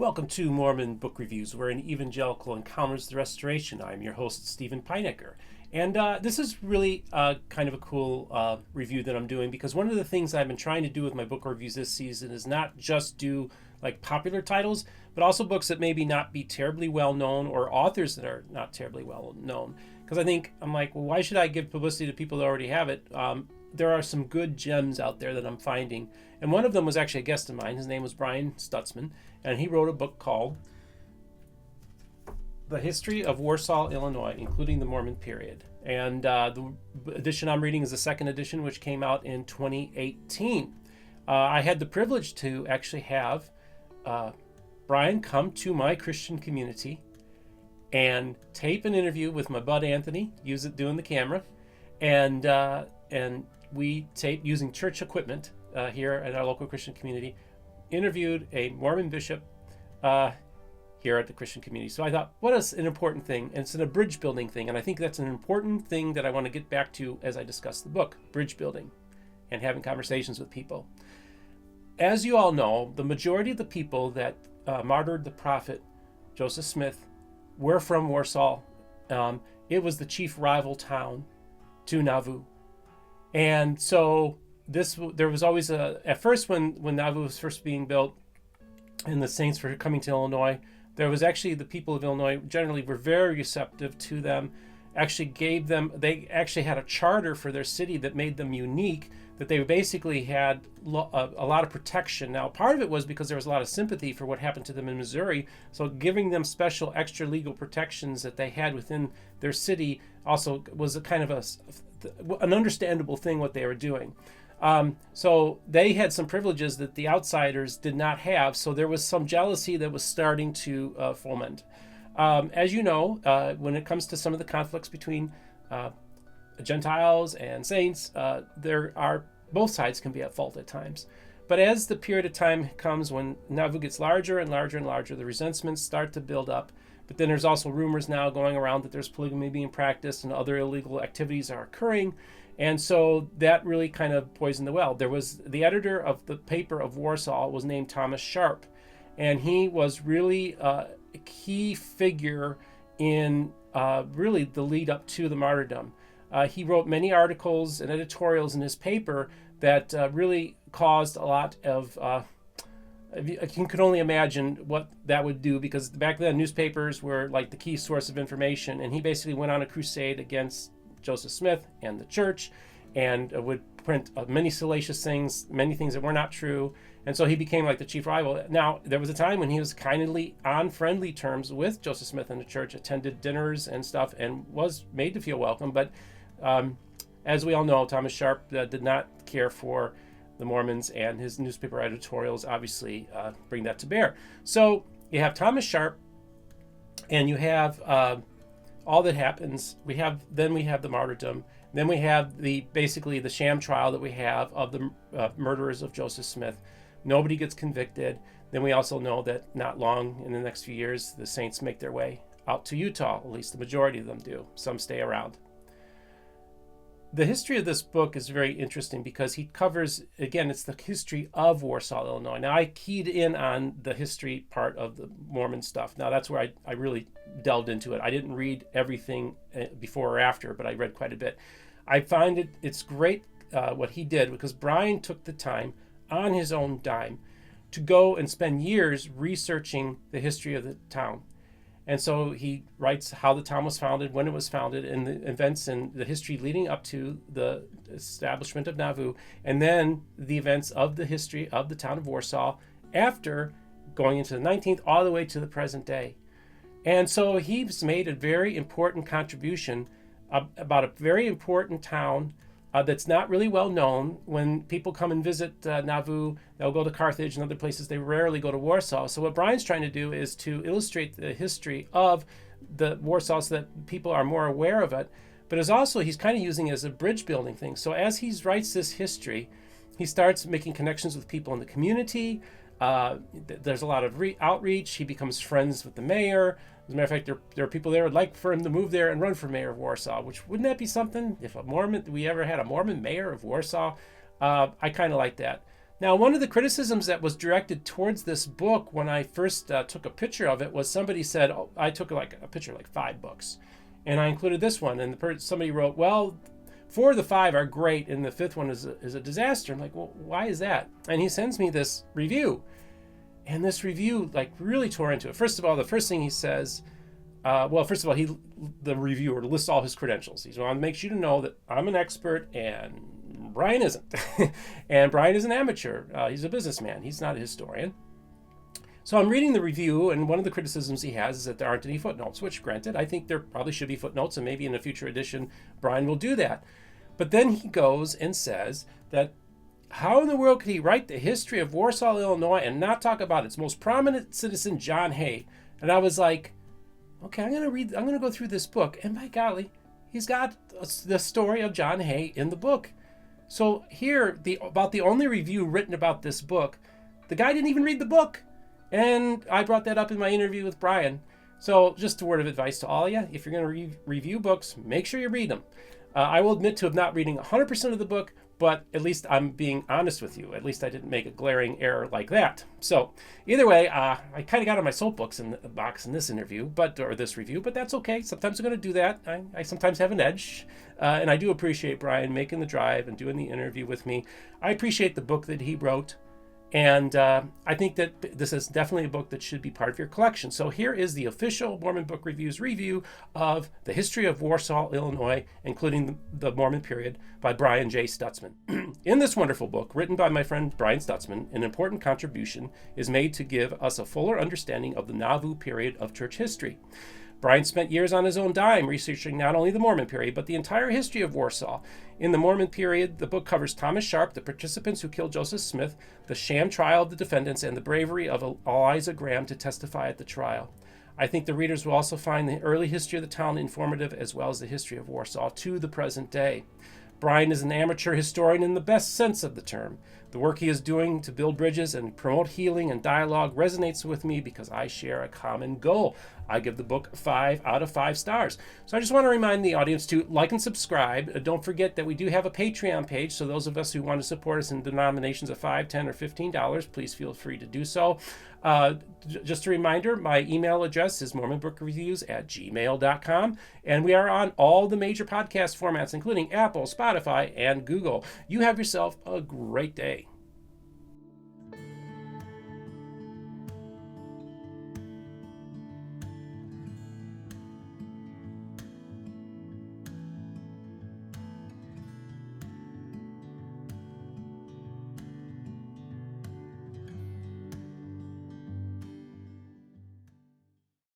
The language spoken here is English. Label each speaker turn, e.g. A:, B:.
A: Welcome to Mormon Book Reviews, where an evangelical encounters the restoration. I'm your host, Stephen Pynakker. And this is really kind of a cool review that I'm doing, because one of the things I've been trying to do with my book reviews this season is not just do like popular titles, but also books that maybe not be terribly well known, or authors that are not terribly well known. Because I'm like, well, why should I give publicity to people that already have it? There are some good gems out there that I'm finding. And one of them was actually a guest of mine. His name was Brian Stutzman, and he wrote a book called The History of Warsaw Illinois, including the Mormon Period. And the edition I'm reading is the second edition, which came out in 2018. I had the privilege to actually have Brian come to my Christian community and tape an interview with my bud Anthony, doing the camera, and we taped using church equipment here at our local Christian community, interviewed a Mormon bishop here at the Christian community. So I thought, what is an important thing? And it's a bridge building thing. And I think that's an important thing that I want to get back to as I discuss the book, bridge building and having conversations with people. As you all know, the majority of the people that martyred the prophet Joseph Smith were from Warsaw. It was the chief rival town to Nauvoo. And so there was always at first when Nauvoo was first being built and the saints were coming to Illinois, there was actually the people of Illinois generally were very receptive to them, they actually had a charter for their city that made them unique, that they basically had a lot of protection. Now, part of it was because there was a lot of sympathy for what happened to them in Missouri, so giving them special extra legal protections that they had within their city also was a kind of an understandable thing what they were doing. So they had some privileges that the outsiders did not have, so there was some jealousy that was starting to foment. As you know, when it comes to some of the conflicts between Gentiles and saints, both sides can be at fault at times. But as the period of time comes when Nauvoo gets larger and larger and larger, the resentments start to build up. But then there's also rumors now going around that there's polygamy being practiced and other illegal activities are occurring. And so that really kind of poisoned the well. There was the editor of the paper of Warsaw was named Thomas Sharp, and he was really a key figure in really the lead up to the martyrdom. He wrote many articles and editorials in his paper that really caused a lot of you can only imagine what that would do, because back then newspapers were like the key source of information, and he basically went on a crusade against Joseph Smith and the church, and would print many salacious things, many things that were not true, and so he became like the chief rival. Now, there was a time when he was kindly on friendly terms with Joseph Smith and the church, attended dinners and stuff, and was made to feel welcome, but as we all know, Thomas Sharp did not care for the Mormons, and his newspaper editorials obviously bring that to bear. So you have Thomas Sharp, and you have all that happens. Then we have the martyrdom. Then we have basically the sham trial that we have of the murderers of Joseph Smith. Nobody gets convicted. Then we also know that not long in the next few years, the saints make their way out to Utah. At least the majority of them do. Some stay around. The history of this book is very interesting because he covers, again, it's the history of Warsaw, Illinois. Now, I keyed in on the history part of the Mormon stuff. Now, that's where I really delved into it. I didn't read everything before or after, but I read quite a bit. I find it's great what he did, because Brian took the time on his own dime to go and spend years researching the history of the town. And so he writes how the town was founded, when it was founded, and the events and the history leading up to the establishment of Nauvoo, and then the events of the history of the town of Warsaw after going into the 19th all the way to the present day. And so he's made a very important contribution about a very important town that's not really well known. When people come and visit Nauvoo, they'll go to Carthage and other places. They rarely go to Warsaw. So what Brian's trying to do is to illustrate the history of the Warsaw so that people are more aware of it. But he's kind of using it as a bridge building thing. So as he writes this history, he starts making connections with people in the community. There's a lot of outreach. He becomes friends with the mayor. As a matter of fact, there are people there who would like for him to move there and run for mayor of Warsaw, which wouldn't that be something? If we ever had a Mormon mayor of Warsaw? I kind of like that. Now, one of the criticisms that was directed towards this book when I first took a picture of it was somebody said, oh, I took like a picture of like 5 books, and I included this one, and somebody wrote, well, 4 of the 5 are great, and the 5th one is a disaster. I'm like, well, why is that? And he sends me this review, and this review like really tore into it. First of all, the first thing he says, the reviewer lists all his credentials. He wants to make sure you to know that I'm an expert and Brian isn't. And Brian is an amateur. He's a businessman. He's not a historian. So I'm reading the review, and one of the criticisms he has is that there aren't any footnotes, which granted, I think there probably should be footnotes, and maybe in a future edition, Brian will do that. But then he goes and says that how in the world could he write the history of Warsaw, Illinois, and not talk about its most prominent citizen, John Hay? And I was like, okay, I'm going to go through this book, and by golly, he's got the story of John Hay in the book. So here, about the only review written about this book, the guy didn't even read the book. And I brought that up in my interview with Brian. So just a word of advice to all of you. If you're going to review books, make sure you read them. I will admit to not reading 100% of the book, but at least I'm being honest with you. At least I didn't make a glaring error like that. So either way, I kind of got on my soapbox in the box in this interview, or this review, but that's okay. Sometimes I'm going to do that. I sometimes have an edge, and I do appreciate Brian making the drive and doing the interview with me. I appreciate the book that he wrote. And I think that this is definitely a book that should be part of your collection. So here is the official Mormon Book Reviews review of the History of Warsaw, Illinois, including the Mormon Period, by Brian J. Stutzman. In this wonderful book, written by my friend Brian Stutzman, an important contribution is made to give us a fuller understanding of the Nauvoo period of church history. Brian spent years on his own dime researching not only the Mormon period, but the entire history of Warsaw. In the Mormon period, the book covers Thomas Sharp, the participants who killed Joseph Smith, the sham trial of the defendants, and the bravery of Eliza Graham to testify at the trial. I think the readers will also find the early history of the town informative, as well as the history of Warsaw to the present day. Brian is an amateur historian in the best sense of the term. The work he is doing to build bridges and promote healing and dialogue resonates with me because I share a common goal. I give the book 5 out of 5 stars. So I just want to remind the audience to like and subscribe. Don't forget that we do have a Patreon page, so those of us who want to support us in denominations of $5, $10, or $15, please feel free to do so. Just a reminder, my email address is mormonbookreviews@gmail.com, and we are on all the major podcast formats, including Apple, Spotify, and Google. You have yourself a great day.